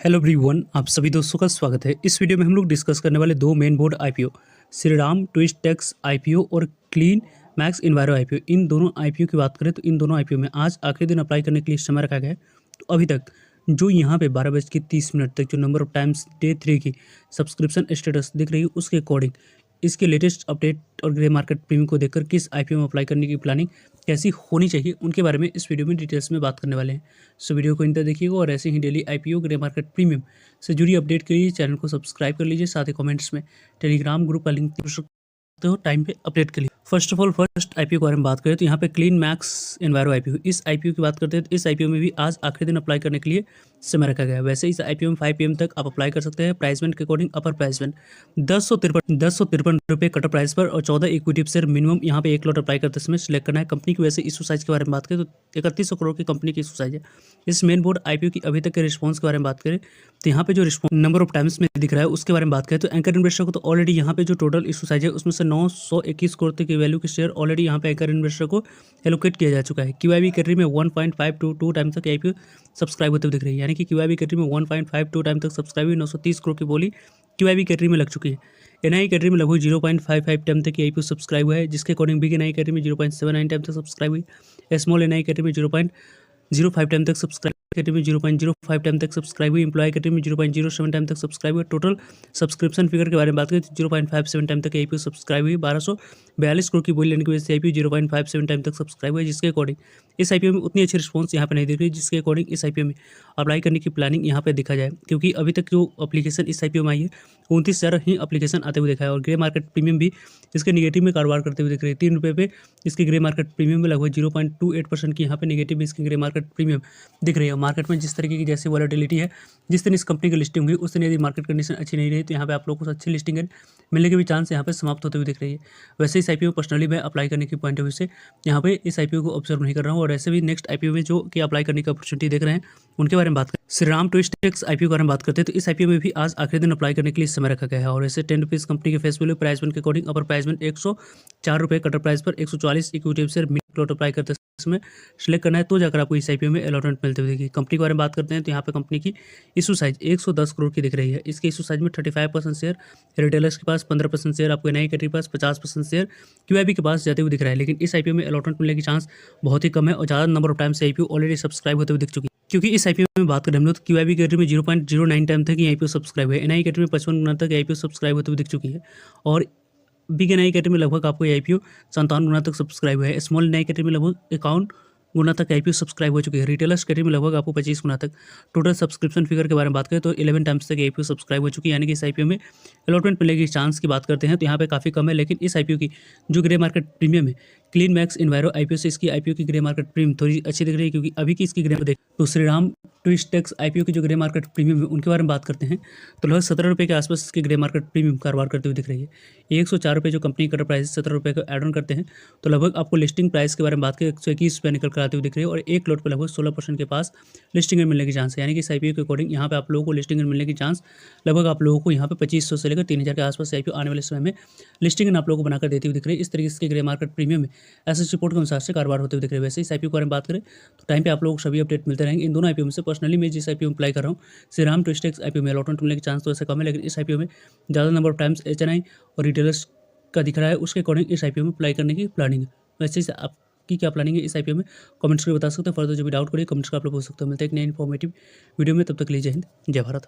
Hello everyone, आप सभी दोस्तों का स्वागत है। इस वीडियो में हम लोग डिस्कस करने वाले दो main board IPO, Shreeram Twistex IPO और क्लीन मैक्स इन्वायरो आईपीओ। इन दोनों आईपीओ की बात करें तो इन दोनों आईपीओ में आज आखिरी दिन अप्लाई करने के लिए समय रखा गया है। तो अभी तक जो यहाँ पे 12:30 तक जो नंबर ऑफ टाइम्स डे 3 की सब्सक्रिप्शन स्टेटस दिख रही है उसके अकॉर्डिंग इसके लेटेस्ट अपडेट और ग्रे मार्केट प्रीमियम को देखकर किस आईपीओ में अप्लाई करने की प्लानिंग कैसी होनी चाहिए उनके बारे में इस वीडियो में डिटेल्स में बात करने वाले हैं। सो वीडियो को इंत देखिएगा और ऐसे ही daily IPO grey market premium से जुड़ी अपडेट के लिए चैनल को सब्सक्राइब कर लीजिए। साथ ही कमेंट्स में टेलीग्राम ग्रुप का लिंक दे सकते हो टाइम पे अपडेट के लिए। First of all first IPO के बारे में बात करें तो यहाँ पे क्लीन मैक्स इन्वायरो आईपीओ, इस आईपीओ की बात करते हैं तो इस आईपीओ में भी आज आखिरी दिन अप्लाई करने के लिए समय रखा गया है। वैसे इस आईपीओ में 5 PM तक आप अप्लाई कर सकते हैं। प्राइस बैंड के अकॉर्डिंग अपर प्राइस बैंड 1053 रुपये कटर प्राइस पर और 14 इक्विटी शेयर मिनिमम यहाँ पे 1 लॉट अप्लाई करते समय सिलेक्ट करना है। कंपनी की वैसे इशू साइज के बारे में बात करें तो 3100 करोड़ की कंपनी की इशू साइज है। इस मेन बोर्ड आईपीओ की अभी तक के रिस्पॉन्स के बारे में बात करें तो यहाँ पे जो रिस्पॉन्स नंबर ऑफ टाइम्स में दिख रहा है उसके बारे में बात करें तो एंकर इन्वेस्टर को तो ऑलरेडी यहाँ पे जो टोटल इशू साइज है उसमें से 921 करोड़ तक की वैल्यू के शेयर ऑलरेडी यहाँ पे एंकर इन्वेस्टर को एलोकेट किया जा चुका है। क्यूआईबी कैटेगरी में 1.522 टाइम तक आईपीओ सब्सक्राइब होते हुए दिख रही है, यानी कि क्यूआईबी कैटेगरी में 1.52 टाइम तक सब्सक्राइब हुई। 930 करोड़ की बोली क्यूआईबी कैटेगरी में लग चुकी है। एनआई कैटेगरी में लगभग 0.55 टाइम तक की आईपीओ सब्सक्राइब हुआ है, जिसके अकॉर्डिंग बिग एनआई कैटेगरी में 0.79 टाइम तक सब्सक्राइब हुई। स्मॉल एनआई कैटेगरी में 0.05 टाइम तक सब्सक्राइब, कैटेगरी में 0.05 टाइम तक सब्सक्राइब हुई। एम्प्लॉय कैटेगरी में 0.07 टाइम तक सब्सक्राइब हुआ। टोटल सब्सक्रिप्शन फिगर के बारे में बात करें तो 0.57 टाइम तक आईपीओ सब्सक्राइब हुई। 1242 करोड़ की बोली लेने की वजह से आईपीओ 0.57 टाइम तक सब्सक्राइब हुआ, जिसके अकॉर्डिंग इस आईपीओ में उतनी अच्छी रिस्पॉन्स यहाँ पे नहीं दिख रही, जिसके अकॉर्डिंग इस आईपीओ में अप्लाई करने की प्लानिंग यहाँ पे देखा जाए। क्योंकि अभी तक जो एप्लीकेशन इस आईपीओ में आई है 29,000 ही एप्लीकेशन आते हुए देखा है और ग्रे मार्केट प्रीमियम भी इसके निगेटिव में कारोबार करते हुए दिख रहे हैं। 3 रुपये पे इसके ग्रे मार्केट प्रीमियम में लगभग 0.28% की यहाँ पे निगेटिव में इसकी ग्रे मार्केट प्रीमियम दिख रही है। मार्केट में जिस तरीके की जैसे वॉलेटिलिटी है, जिस दिन इस कंपनी की लिस्टिंग हुई उस दिन यदि मार्केट कंडीशन अच्छी नहीं रही तो यहाँ पे आप लोगों को अच्छी लिस्टिंग मिलने के भी चांस यहाँ पे समाप्त होते हुए दिख रही है। वैसे इस आईपीओ पर्सनली मैं अप्लाई करने की पॉइंट ऑफ व्यू से यहाँ पे इस आईपीओ को ऑब्जर्व नहीं कर रहा हूँ और ऐसे भी नेक्स्ट आईपीओ में जो कि अप्लाई करने की अपॉर्चुनिटी देख रहे हैं उनके बारे में बात करें। श्रीराम ट्विस्टेक्स आईपीओ के बारे में बात करते हैं तो इस आईपीओ में भी आज आखिरी दिन अप्लाई करने के लिए समय रखा गया है और ऐसे 10 रुपीज़ कंपनी के फेस वैल्यू प्राइस बैंड के अकॉर्डिंग अपर प्राइस बैंड 104 रुपये, कटर प्राइस पर 144 equity share mid lot apply करते समय सिलेक्ट करना है तो जाकर आपको इस आईपीओ में अलॉटमेंट मिलते हुए देखिए। कंपनी के बारे में बात करते हैं तो यहाँ पे कंपनी की इशू साइज 110 करोड़ की दिख रही है। इसके इशू साइज में 35% शेयर रिटेलर्स के पास, 15% शेयर आपको एनआई कैटेगरी के पास, 50% शेयर क्यूआईबी के पास जाते हुए दिख रहा है। लेकिन इस आईपीओ में अलॉटमेंट मिलने की चांस बहुत ही कम है और ज़्यादा नंबर ऑफ टाइम से आईपीओ ऑलरेडी सब्सक्राइब होते हुए दिख चुकी है। क्योंकि इस आईपीओ में बात करें हम लोग क्यूआईबी कैटेगरी में 0.09 टाइम तक आईपीओ सब्सक्राइब है। एनआई कैटेगरी में 55 गुना तक आईपीओ सब्सक्राइब होते हुए दिख चुकी है और बिग एनआई कैटेगरी में लगभग आपको आईपीओ 57 गुना तक सब्सक्राइब है। स्मॉल एनआई कैटेगरी में लगभग 51 गुना तक आईपीओ सब्सक्राइब हो चुकी है। रिटेलर्स कैटेगरी में लगभग आपको 25 गुना तक। टोटल सब्सक्रिप्शन फिगर के बारे में बात करें तो 11 टाइम्स तक आईपीओ सब्सक्राइब हो चुकी है, यानी कि इस आईपीओ में अलॉटमेंट मिलने की चांस की बात करते हैं तो यहाँ पे काफ़ी कम है। लेकिन इस आईपीओ की जो ग्रे मार्केट प्रीमियम है क्लीन मैक्स इन्वायरो आईपीओ से इसकी आईपीओ की ग्रे मार्केट प्रीमियम थोड़ी अच्छी दिख रही है। क्योंकि अभी की इसकी ग्रे देख तो श्रीराम ट्विस्टेक्स आईपीओ की जो ग्रे मार्केट प्रीमियम है उनके बारे में बात करते हैं तो लगभग 17 रुपये के आसपास इसकी ग्रे मार्केट प्रीमियम कारोबार करते हुए दिख रही है। 104 रुपये जो कंपनी कटर प्राइस 17 रुपये का एड ऑन करते हैं तो लगभग आपको लिस्टिंग प्राइस के बारे में बात करें 121 रुपये निकल कर आते हुए दिख रही है और एक लॉट पर लगभग 16% के पास लिस्टिंग मिलने की चांस है। यानी कि इस आईपीओ के अकॉर्डिंग यहाँ पे आप लोगों को लिस्टिंग मिलने की चांस लगभग आप लोगों को यहाँ पे 2500 से लेकर 3000 के आसपास आईपीओ आने वाले समय में लिस्टिंग आप लोगों को बनाकर देती हुई दिख रही है। इस तरीके से ग्रे मार्केट प्रीमियम में ऐसे रिपोर्ट के अनुसार से कारोबार होते हुए दिख रहे हैं। वैसे इस आईपीओ के बारे में बात करें तो टाइम पे आप लोगों को सभी अपडेट मिलते रहेंगे। इन दोनों आईपीओ में से पर्सनली मैं जिस आईपीओ में अप्लाई कर रहा हूँ श्रीराम ट्विस्टेक्स आईपीओ में अलॉटमेंट मिलने के चांस तो ऐसे कम है, लेकिन इस आईपीओ में ज़्यादा नंबर ऑफ टाइम्स एचएनआई और रिटेलर्स का दिख रहा है, उसके अकॉर्डिंग इस आईपीओ में अप्लाई करने की प्लानिंग है। वैसे ही आपकी क्या प्लानिंग है इस आईपीओ में कमेंट्स करके बता सकते हैं। फर्दर जो भी डाउट करिए कमेंट्स का आप लोग पूछ सकते हो। मिलते हैं एक नई इन्फॉर्मेटिव वीडियो में, तब तक लीजिए हिंद, जय भारत।